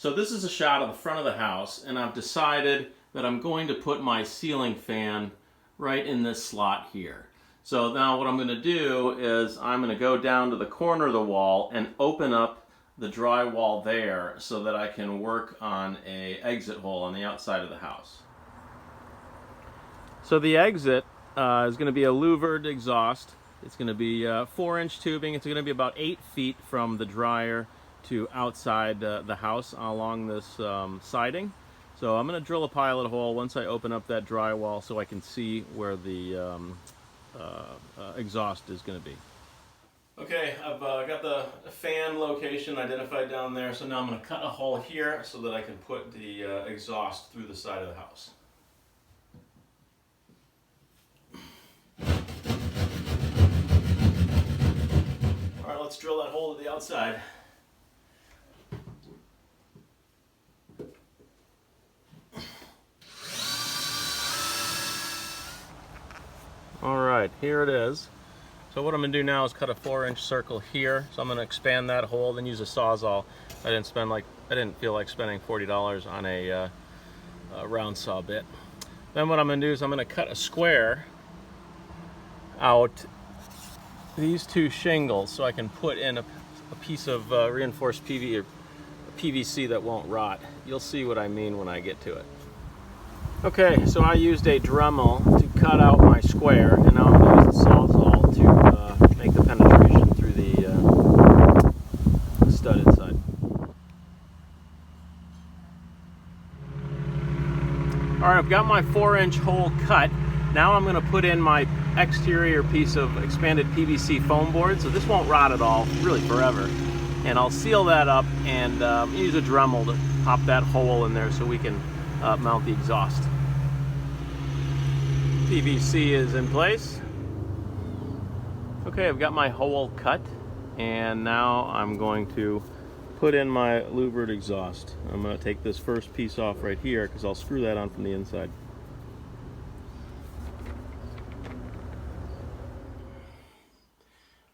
So this is a shot of the front of the house, and I've decided that I'm going to put my ceiling fan right in this slot here. So now what I'm going to do is I'm going to go down to the corner of the wall and open up the drywall there so that I can work on an exit hole on the outside of the house. So the exit is going to be a louvered exhaust. It's going to be 4-inch tubing. It's going to be about 8 feet from the dryer to outside the house along this siding. So I'm going to drill a pilot hole once I open up that drywall so I can see where the exhaust is going to be. Okay, I've got the fan location identified down there, so now I'm going to cut a hole here so that I can put the exhaust through the side of the house. Alright, let's drill that hole to the outside. Alright, here it is. So what I'm going to do now is cut a 4-inch circle here. So I'm going to expand that hole, then use a Sawzall. I didn't feel like spending $40 on a round saw bit. Then what I'm going to do is I'm going to cut a square out these 2 shingles so I can put in a piece of reinforced PVC that won't rot. You'll see what I mean when I get to it. Okay, so I used a Dremel to cut out my square, and now I'm going to use the Sawzall to make the penetration through the stud inside. Alright, I've got my 4-inch hole cut. Now I'm going to put in my exterior piece of expanded PVC foam board, so this won't rot at all, really forever. And I'll seal that up and use a Dremel to pop that hole in there so we can mount the exhaust. PVC is in place. Okay, I've got my hole cut, and now I'm going to put in my louvered exhaust. I'm going to take this first piece off right here because I'll screw that on from the inside.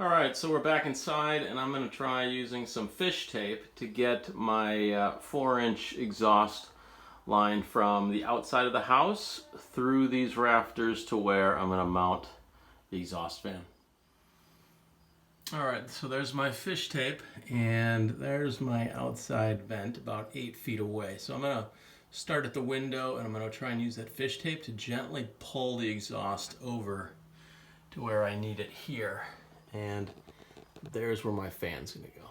Alright, so we're back inside, and I'm going to try using some fish tape to get my 4-inch exhaust line from the outside of the house through these rafters to where I'm going to mount the exhaust fan. Alright, so there's my fish tape, and there's my outside vent about 8 feet away. So I'm going to start at the window, and I'm going to try and use that fish tape to gently pull the exhaust over to where I need it here. And there's where my fan's going to go.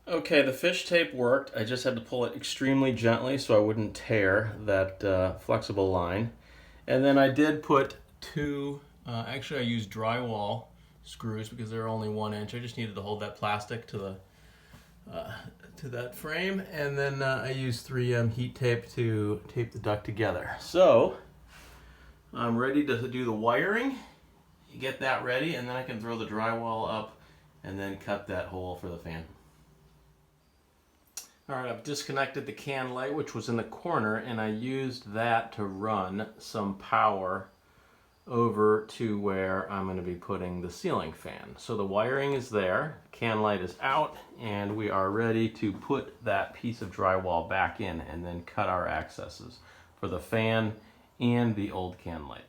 Okay, the fish tape worked. I just had to pull it extremely gently so I wouldn't tear that flexible line. And then I did put 2, actually I used drywall screws because they're only 1 inch. I just needed to hold that plastic to that frame. And then I used 3M heat tape to tape the duct together. So I'm ready to do the wiring. You get that ready, and then I can throw the drywall up and then cut that hole for the fan. Alright, I've disconnected the can light, which was in the corner, and I used that to run some power over to where I'm going to be putting the ceiling fan. So the wiring is there, can light is out, and we are ready to put that piece of drywall back in and then cut our accesses for the fan and the old can light.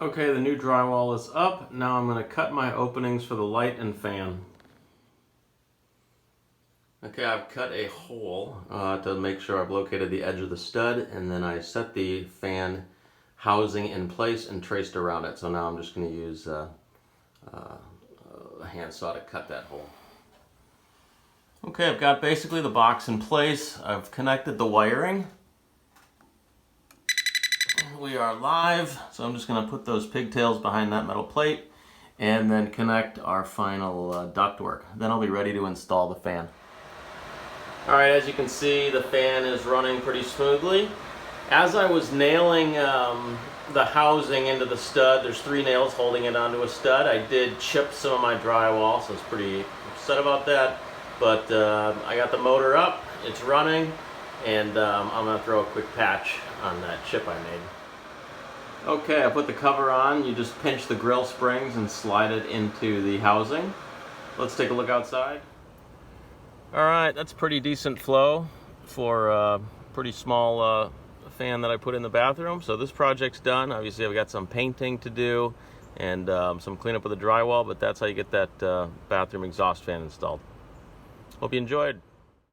Okay, the new drywall is up. Now I'm going to cut my openings for the light and fan. Okay, I've cut a hole to make sure I've located the edge of the stud, and then I set the fan housing in place and traced around it. So now I'm just going to use a handsaw to cut that hole. Okay, I've got basically the box in place. I've connected the wiring. We are live, so I'm just going to put those pigtails behind that metal plate and then connect our final ductwork. Then I'll be ready to install the fan. Alright, as you can see, the fan is running pretty smoothly. As I was nailing the housing into the stud, there's 3 nails holding it onto a stud. I did chip some of my drywall, so I was pretty upset about that. But I got the motor up, it's running, and I'm going to throw a quick patch on that chip I made. Okay, I put the cover on. You just pinch the grill springs and slide it into the housing. Let's take a look outside. All right, that's pretty decent flow for a pretty small fan that I put in the bathroom. So this project's done. Obviously, I've got some painting to do and some cleanup of the drywall, but that's how you get that bathroom exhaust fan installed. Hope you enjoyed.